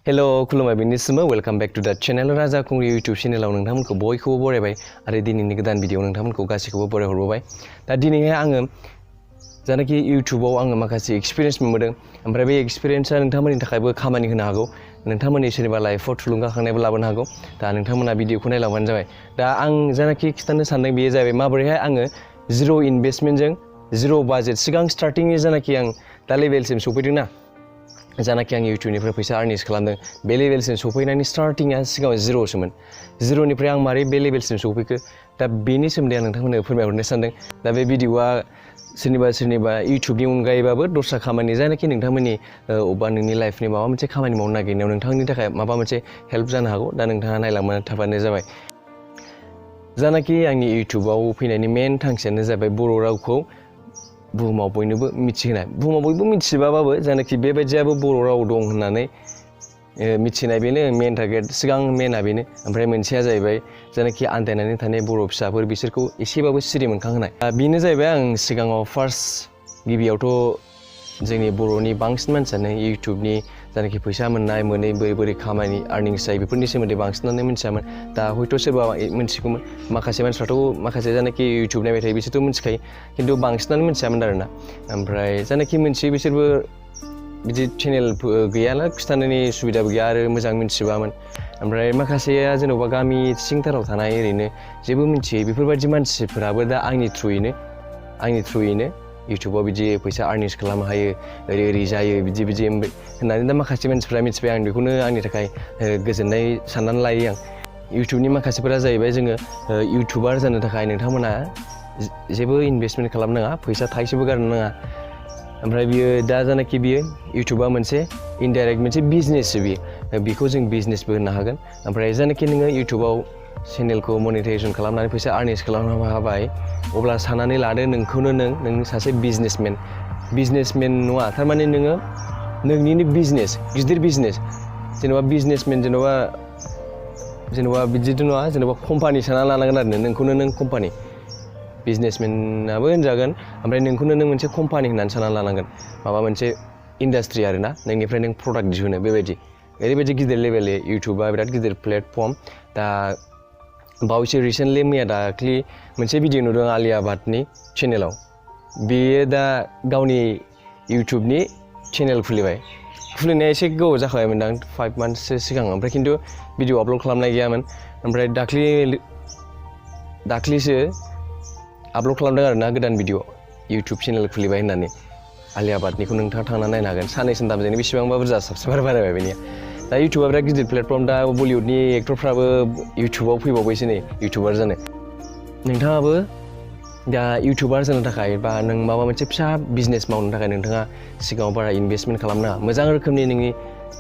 hello खुलुमबाय बेनिसिमबो welcome back to द channel राजा कुंग्रि यूट्यूब चैनलाव नोंथांमोनखौ बयखौबो बरायबाय आरो दिनैनि गोदान भिडिअ नोंथांमोनखौ गासैखौबो बरायहरबाय दा दिनैहाय आङो जानाखि यूट्यूबाव आङो माखासे एक्सपिरियेन्स मोनबोदों ओमफ्राय बे एक्सपिरियेन्सआ नोंथांमोननि थाखायबो खामानि होनो हागौ नोंथांमोननि सोरनिबा लाइफआव थुलुंगाखांनायबो लाबोनो हागौ दा नोंथांमोना भिडिअखौ नायलांबानो जाबाय दा आं जानाखि खिथानो सानदों बेयो जाबाय माबोरैहाय आङो जिर' इनभेस्टमेन्टजों जिर' बाजेट सिगां स्टार्टिंनि जानाखि आं दा लेभेलसिम सफैदोंना जानाखि आं यूट्यूबनिफ्राय फैसा आर्निंस खालामदों बे लेभेलसिम सफैनायनि स्टार्टिंआ सिगाङाव जिर'सोमोन जिर'निफ्राय आं मारै बे लेभेलसिम सफैखो दा बेनि सोमोन्दै आं नोंथांमोननो फोरमायहरनो सानदों दा बे भिडिअआ सोरनिबा यूट्यूबनि अनगायैबाबो दस्रा खामानि जायनाखि नोंथांमोननि अबा नोंनि लाइफनि माबा मोनसे खामानि मावनो नागिरनायाव नोंथांनि थाखाय माबा मोनसे हेल्प जानो हागौ दा नोंथाङा नायलांबानो थाबानो जाबाय जानाखि आंनि यूट्यूबाव फैनायनि मेन थांखियानो जाबाय बर' रावखौ बुहुमाव बयनोबो मिथिहोनाय बुहुमाव बयबो मिथिबाबाबो जानाखि बेबायदियाबो बर' राव दं होननानै मिथिनाय बेनो मेन टारगेट सिगां मेना बेनो ओमफ्राय मोनसेया जाहैबाय जानाखि आन्दायनानै थानाय बर' फिसाफोर बिसोरखौ एसेबाबो सिरि मोनखांहोनाय बेनो जाहैबाय आं सिगाङाव फार्स्ट गिबियावथ' जोंनि बर'नि बांसिन मानसियानो यूट्यूबनि जानाखि फैसा मोननाय मोनै बोरै खामानि आर्निंस जायो बेफोरनि सोमोन्दै बांसिनानो मिथियामोन दा हयथ' सोरबा मिथिगौमोन माखासे मानसिफ्राथ' माखासे जानाखि यूट्यूब नायबाय थायो बिसोरथ' मिथिखायो खिन्थु बांसिनानो मिथियामोन आरोना ओमफ्राय जानाखि मिथियो बिसोरबो बिदि चेनेल गैयाना खिथानायनि सुबिदाबो गैया आरो मोजां मिथिजोबामोन ओमफ्राय माखासेया जेन'बा गामि सिंथाराव थानाय ओरैनो जेबो मिथियै बेफोरबायदि मानसिफोराबो दा आंनि थ्रुयैनो यूट्यूबाव बिदि फैसा आर्निंस खालामनो हायो ओरै जायो बिदि होननानै दा माखासे मानसिफ्रा मिथिबाय आं बेखौनो आंनि थाखाय गोजोननाय साननानै लायो आं यूट्यूबनि माखासेफोरा जाहैबाय जोङो यूट्यूबार जानो थाखाय नोंथांमोना जेबो इनभेस्टमेन्ट खालामनाङा फैसा थाइसेबो गारनो नाङा ओमफ्राय बियो दा जानाखि बियो यूट्यूबा मोनसे इनडाइरेक्ट मोनसे बिजनेससो बेखौ जों बिजनेसबो होननो हागोन ओमफ्राय जानाखि नोङो यूट्यूबाव चेनेलखौ मनेटाइजेसन खालामनानै फैसा आर्निंस खालामनो हाबाय अब्ला साननानै लादो नोंखौनो नों सासे बिजनेसमेन नङा थारमाने नोङो नोंनिनो बिजनेस गिदिर बिजनेस जेन'बा बिजनेसमेन जेन'बा बिदिथ' नङा जेन'बा कम्पानि सानना लानांगोन आरो नोंखौनो नों कम्पानि बिजनेसमेनाबो होनजागोन ओमफ्राय नोंखौनो नों मोनसे कम्पानि होननानै सानना लानांगोन माबा मोनसे इन्डास्ट्रि आरोना नोंनिफ्राय नों प्रडाक्ट दिहुनो बेबायदि ओरैबायदि गिदिर लेभेल यूट्यूबा बिराद गिदिर प्लेटफर्म दा बावैसो रिसेन्टलि मैया दाख्लि मोनसे भिडिअ नुदों आलिया भाटनि चेनेलाव बेयो दा गावनि यूट्यूबनि चेनेल खुलिनाया एसे गोबाव जाखाबायमोनदां 5 मान्थससो सिगां ओमफ्राय खिन्थु भिडिअ आपल'ड खालामनाय गैयामोन ओमफ्राय दाख्लिसो आपल'ड खालामदों आरोना गोदान भिडिअ यूट्यूब चेनेल खुलिबाय होननानै आलिया भाटनिखौ नोंथाङा थांनानै नायनो हागोन साननै सानथामजोंनो बेसेबांबा बुरजा साबस्क्राइबार बारायबाय बेनिया दा यूट्यूबा बिराद गिदिर प्लेटफर्म दा बलिउडनि एक्टरफ्राबो यूट्यूबाव फैबावबायसो नै यूट्यूबार जानो नोंथाङाबो दा यूट्यूबार जानो थाखाय बा नों माबा मोनसे फिसा बिजनेस मावनो थाखाय नोंथाङा सिगाङाव बारा इनभेस्टमेन्ट खालामनाङा मोजां रोखोमनि नोंनि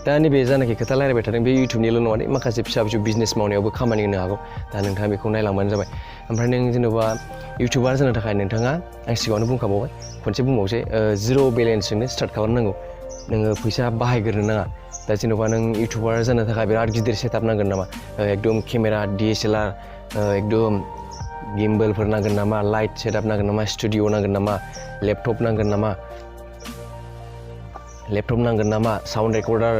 दा नैबे जानाखि खोथा रायलायबाय थादों बे यूट्यूबनिल' नङा दे माखासे फिसा बिजनेस मावनायावबो खामानि होनो हागौ दा नोंथाङा बेखौ नायलांबानो जाबाय ओमफ्राय नों जेन'बा यूट्यूबार जानो थाखाय नोंथाङा आं सिगाङावनो बुंखाबावबाय खनसे बुंबावसै जिर' बेलेन्सजोंनो स्टार्ट खालामनांगौ नोङो फैसा बाहायग्रोनो नाङा दा जेन'बा नों यूट्यूबार जानो थाखाय बिराद गिदिर सेटआप नांगोन नामा एकदम केमेरा DSLR एकदम गिम्बलफोर नांगोन नामा लाइट सेटआप नांगोन नामा स्टुडिअ नांगोन नामा लेपटप नांगोन नामा साउन्ड रेकर्डार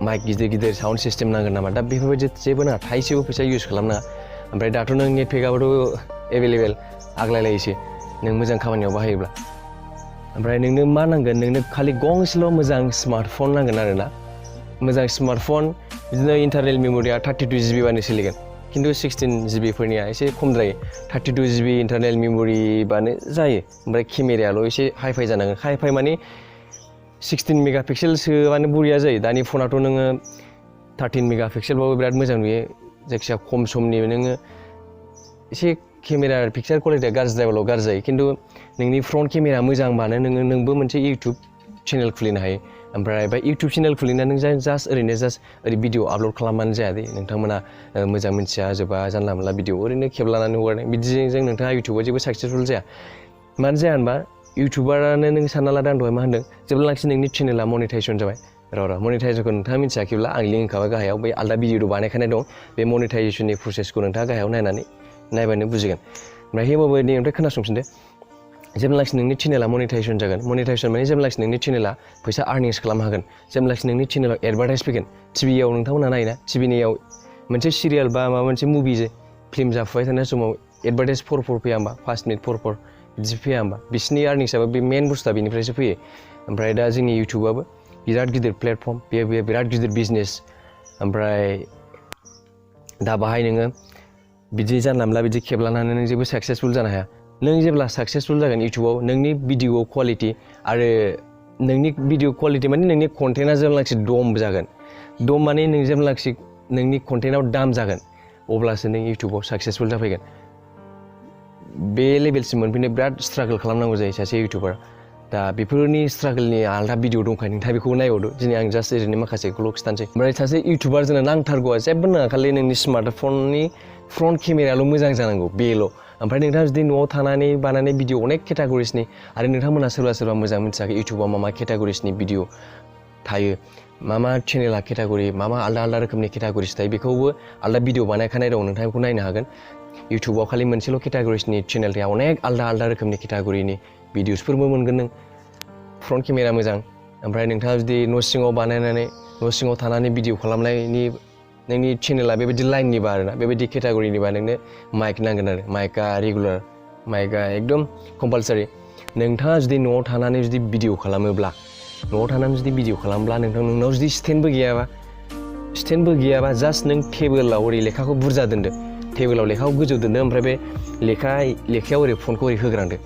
माइक गिदिर साउन्ड सिस्टेम नांगोन नामा दा बेफोरबायदि जेबो नाङा थाइसेबो फैसा इउज खालामनाङा ओमफ्राय दाथ' नों नेट पेकआबोथ' एभेलेबेल आग्लायलायोसो नों मोजां खामानियाव बाहायोब्ला ओमफ्राय नोंनो मा नांगोन नोंनो खालि गंसेल' मोजां स्मार्टफन नांगोन आरोना मोजां स्मार्टफन बिदिनो इन्टारनेल मेम'रिया 32 GB बानो सोलिगोन खिन्थु 16 GB फोरनिया एसे खम जायो 32 GB इन्टारनेल मेम'रि बानो जायो ओमफ्राय केमेरायाल' एसे हाइफाइ जानांगोन हाइफाइ माने 16 मेगापिक्सेल सोबानो बरिया जायो दानि फनाथ' नोङो 13 मेगापिक्सेलबाबो बिराद मोजां नुयो जायखिजाया खम समनि नोङो एसे केमेरा पिक्चार क्वालिटिया गाज्रि जायोब्ला गाज्रि जायो खिन्थु नोंनि फ्रन्ट केमेरा मोजांबानो नोंबो मोनसे यूट्यूब चेनेल खुलिनो हायो ओमफ्राय बे यूट्यूब चेनेल खुलिनानै नों ओरै भिडिअ आपल'ड खालामबानो जाया दे नोंथांमोना मोजां मिथिया जोबा जानला मोनला भिडिअ ओरैनो खेबलानानै हगारदों बिदिजों नोंथाङा यूट्यूबाव जेबो साक्सेसफुल जाया मानो जाया होनबा यूट्यूबारानो नों सानना लादों आं दहाय मा होनदों जेब्लानाखि नोंनि चेनेला मनेटाइजेसन जाबाय मनेटाइजेसनखौ नोंथाङा मिथियाखैब्ला आं लिंक होखाबाय गाहायाव बै आलदा भिडिअ बानायखानाय दं बे मनेटाइजेसननि प्रसेसखौ नोंथाङा गाहायाव नायबानो बुजिगोन ओमफ्राय हेमोबोनिफ्राय खोनासंफिनदो जेब्लाखि नोंनि चेनेला मनेटाइजेसन जागोन मनेटाइजेसन माने जेब्लाखि नोंनि चेनेला फैसा आर्निंस खालामनो हागोन जेब्लाखि नोंनि चेनेलाव एडभार्टाइज फैगोन टिभियाव नोंथांमोनहा नायोना टिभिनियाव मोनसे सिरियाल बा माबा मोनसे मुभि फिल्म जाफुबाय थानाय समाव एडभार्टाइज फर फैया होमबा 5 मिनिट फर बिदि फैया होमबा बिसिनि आर्निंसआबो बे मेन बुस्थुआ बेनिफ्रायसो फैयो ओमफ्राय दा जोंनि इउटुबाबो बिराद गिदिर प्लेटफर्म बेयो बिराद गिदिर बिजनेस ओमफ्राय दा बाहाय नोङो बिदि जानला मोनला बिदि खेबलानानै नों जेबो साक्सेसफुल जानो हाया नों जेब्ला साक्सेसफुल जागोन इउटुबाव नोंनि भिडिअ क्वालिटि आरो नोंनि भिडिअ क्वालिटि माने नोंनि कन्टेन्टआ जेब्लाखि दम जागोन दम माने नों जेब्लाखि नोंनि कन्टेन्टआव दाम जागोन अब्लासो नों इउटुबाव साक्सेसफुल जाफैगोन बे लेभेलसिम मोनफैनो बिराद स्ट्रागल खालामनांगौ जायो सासे इउटुबार दा बेफोरनि स्ट्रागलनि आलदा भिडिअ दंखायो नोंथाङा बेखौ नायबावदो दिनै आं जास्ट ओरैनो माखासेखौल' खिथानोसै ओमफ्राय सासे इउटुबार जोंनो नांथारगौआ जेबो नाङा खालि नोंनि स्मार्टफननि फ्रन्ट केमेराल' मोजां जानांगौ बेल' ओमफ्राय नोंथाङा जुदि न'आव थानानै बानायनाय भिडिअ अनेक केटागरिसनि आरो नोंथांमोनहा सोरबा मोजां मिथियाखै इउटुबाव मा केटागरिसनि भिडिअ थायो मा चेनेला केटागरि मा आलदा रोखोमनि केटागरिस थायो बेखौबो आलदा भिडिअ बानायखानाय दं नोंथाङा बेखौ नायनो हागोन इउटुबाव खालि मोनसेल' केटागरिसनि चेनेल थाया अनेक आलदा रोखोमनि केटागरिनि भिडिअसफोरबो मोनगोन नों फ्रन्ट केमेरा मोजां ओमफ्राय नोंथाङा जुदि न' सिङाव बानायनानै न' सिङाव थानानै भिडिअ खालामनायनि नोंनि चेनेला बेबायदि लाइननिबा आरोना बेबायदि केटागरिनिबा नोंनो माइक नांगोन आरो माइकआ रेगुलार माइकआ एकदम कम्पालसारि नोंथाङा जुदि न'आव थानानै जुदि भिडिअ खालामोब्ला नोंनाव जुदि स्टेन्डबो गैयाबा जास्ट नों टेबोलाव ओरै लेखाखौ बुरजा दोनदो टेबोलाव लेखाखौ गोजौ दोनदो ओमफ्राय बे लेखायाव ओरै फनखौ ओरै होग्रांदो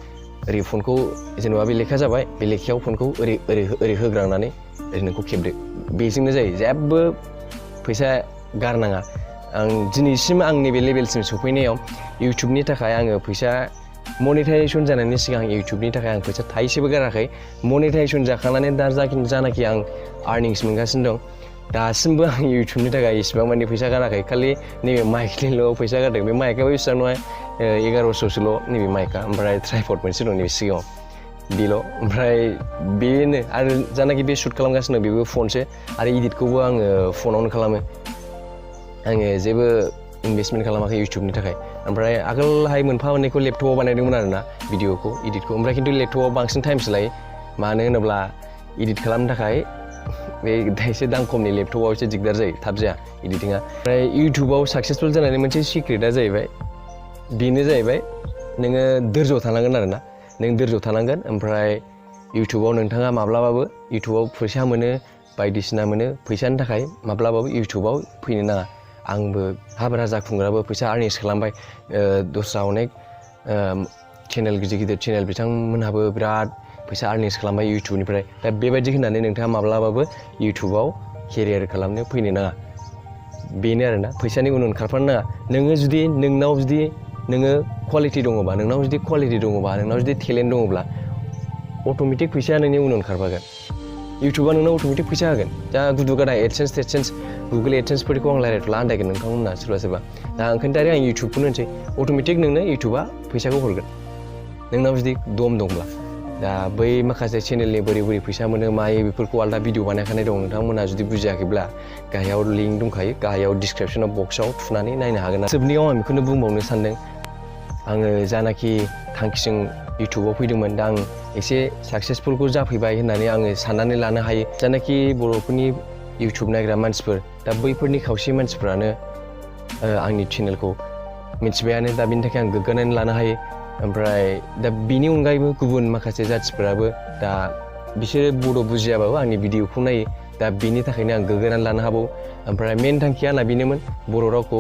ओरै फनखौ जेनेबा बे लेखा जाबाय बे लेखायाव फनखौ ओरै होग्रांनानै ओरै नोंखौ खेबदो बेजोंनो जायो जेबो फैसा गारनाङा आं दिनैसिम आंनि बे लेभेलसिम सफैनायाव इउटुबनि थाखाय आङो फैसा मनेटाइजेसन जानायनि सिगां इउटुबनि थाखाय आं फैसा थाइसेबो गाराखै मनेटाइजेसन जाखांनानै दा जानाखि आं आर्निंस मोनगासिनो दं दासिमबो आं इउटुबनि थाखाय इसेबां मानि फैसा गाराखै खालि नैबे माइकनिल' फैसा गारदों बे माइकआबो बेसेबां नङा 1100सोल' नैबे माइकआ ओमफ्राय ट्राइपड मोनसे दं नैबे सिगाङाव बेल' ओमफ्राय बेनो आरो जानाखि बे शुट खालामगासिनो दं बेबो फनसो आरो इडिटखौबो आङो फनावनो खालामो आङो जेबो इनभेस्टमेन्ट खालामाखै इउटुबनि थाखाय ओमफ्राय आगोलहाय मोनफा मोननैखौ लेपटपाव बानायदोंमोन आरोना भिडिअखौ इडिटखौ ओमफ्राय खिन्थु लेपटपाव बांसिन टाइमसो लायो मानो होनोब्ला इडिट खालामनो थाखाय बे एसे दाम खमनि लेपटपाव एसे दिगदार जायो थाब जाया इडिटिङा ओमफ्राय इउटुबाव साक्सेसफुल जानायनि मोनसे सिक्रेटआ जाहैबाय बेनो जाहैबाय नोङो धोर्ज थानांगोन आरोना नों धोर्ज थानांगोन ओमफ्राय इउटुबाव नोंथाङा माब्लाबाबो इउटुबाव फैसा मोनो बायदिसिना मोनो फैसानि थाखाय माब्लाबाबो इउटुबाव फैनो नाङा आंबो हाबा जाखुंग्राबो फैसा आर्निंस खालामबाय दस्रा अनेक चेनेल गिदिर चेनेल बिथांमोनहाबो बिराद फैसा आर्निंस खालामबाय इउटुबनिफ्राय दा बेबायदि होननानै नोंथाङा माब्लाबाबो इउटुबाव केरियार खालामनो फैनो नाङा बेनो आरोना फैसानि उन खारफानो नाङा नोंनाव जुदि नोङो कुवालिटि दङबा नोंनाव जुदि टेलेन्ट दङब्ला अट'मेटिक फैसाया नोंनि उन खारफागोन इउटुबा नोंनाव अट'मेटिक फैसा होगोन दा गुदु गादा एडसेन्स गुगोल एडसेन्सफोरखौ आं रायलायथ'ला आन्दायगोन नोंथांमोनहा सोरबा दा ओंखायनो दाइरेक्ट आं इउटुबखौनो होनसै अट'मेटिक नोंनो इउटुबा फैसाखौ हरगोन नोंनाव जुदि दम दंब्ला दा बै माखासे चेनेलनि बोरै फैसा मोनो मायो बेफोरखौ आलदा भिडिअ बानायखानाय दं नोंथांमोनहा जुदि बुजियाखैब्ला गाहायाव लिंक दंखायो गाहायाव डिसक्रिपसन बक्सआव थुनानै नायनो हागोन जोबनायाव आं बेखौनो बुंबावनो सानदों आङो जानाखि थांखिजों इउटुबाव फैदोंमोन दा आं एसे साक्सेसफुलखौ जाफैबाय होननानै आङो साननानै लानो हायो जानाखि बर'फोरनि इउटुब नायग्रा मानसिफोर दा बैफोरनि खावसे मानसिफ्रानो आंनि चेनेलखौ मिथिबायानो दा बिनि थाखाय आं गोग्गानानै लानो हायो ओमफ्राय दा बिनि अनगायैबो गुबुन माखासे जाथिफोराबो दा बिसोरो बड' बुजियाबाबो आंनि भिडिअखौ नायो दा बिनि थाखायनो आं गोग्गानानै लानो हाबावो ओमफ्राय मेन थांखिया आंना बेनोमोन बर' रावखौ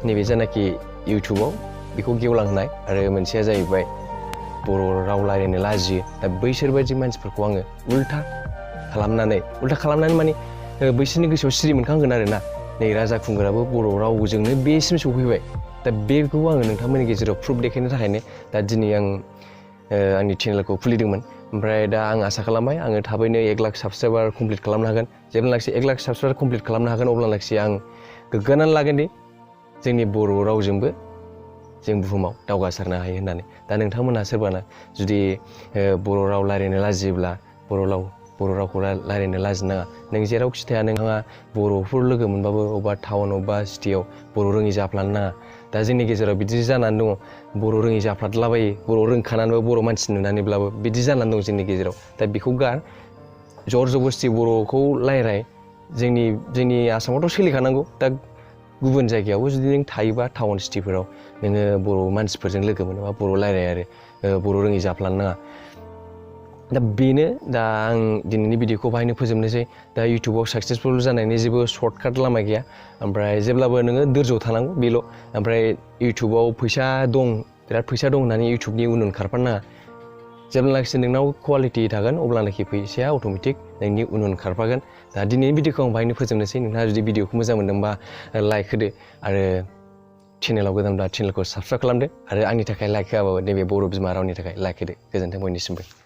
नैबे जानाखि इउटुबाव बेखौ गेवलांहोनाय आरो मोनसेया जाहैबाय बर' राव रायलायनो लाजियो दा बैसोरबायदि मानसिफोरखौ आङो उल्था खालामनानै माने बैसोरनि गोसोआव सिरि मोनखांगोन आरोना नै राजा खुंगुराबो बर' रावजोंनो बेसिम सौफैबाय दा बेखौ आङो नोंथांमोननि गेजेराव प्रुफ देखायनो थाखायनो दा दिनै आं आंनि चेनेलखौ खुलिदोंमोन ओमफ्राय दा आं आसा खालामबाय आङो थाबैनो 1 लाख साबसक्राइबार कमप्लिट खालामनो हागोन जेब्लानाखि 1 लाख साबसक्राइबार कमप्लिट खालामनो हागोन अब्लानाखि आं गोग्गानानै लागोन दि जोंनि बर' रावजोंबो जों बुहुमाव दावगासारनो हायो होननानै दा नोंथांमोनहा सोरबाना जुदि बर' राव रायलायनो लाजियोब्ला बर' राव बर' रावखौ रायलायनो लाजिनो नाङा नों जेरावखि थाया नोंहा बर'फोर लोगो मोनबाबो अबेबा टाउन अबेबा सिटियाव बर' रोङि जाफ्लानो नाङा दा जोंनि गेजेराव बिदि जानानै दङ बर' रोङि जाफ्लादलाबायो बर' रोंखानानैबो बर' मानसि नुनानैब्लाबो बिदि जानानै दं जोंनि गेजेराव दा बेखौ गार जर जबरदस्ति बर'खौ रायलाय जोंनि आसामावथ' सोलिखानांगौ दा गुबुन जायगायावबो जुदि नों थायोबा टाउन सिटिफोराव नोङो बर' मानसिफोरजों लोगो मोनोबा बर' रायलाय आरो बर' रोङि जाफ्लानो नाङा दा बेनो दा आं दिनैनि भिडिअखौ बाहायनो फोजोबनोसै दा इउटुबाव साक्सेसफुल जानायनि जेबो सर्टकाट लामा गैया ओमफ्राय जेब्लाबो नोङो धोर्ज थानांगौ बेल' ओमफ्राय इउटुबाव फैसा दं बिराद फैसा दं होननानै इउटुबनि उन खारफानो नाङा जेब्लानाखि नोंनाव कुवालिटि थागोन अब्लानाखि फैसाया अट'मेटिक नोंनि उन खारफागोन दा दिनैनि भिडिअखौ आं बाहायनो फोजोबनोसै नोंथाङा जुदि भिडिअखौ मोजां मोनदोंबा लाइक होदो आरो चेनेलाव गोदानब्ला चेनेलखौ साबसक्राइब खालामदो आरो आंनि थाखाय लाइक होआबाबो नैबे बर' बिमा रावनि थाखाय लाइक होदो गोजोन्थों बयनिसिमबो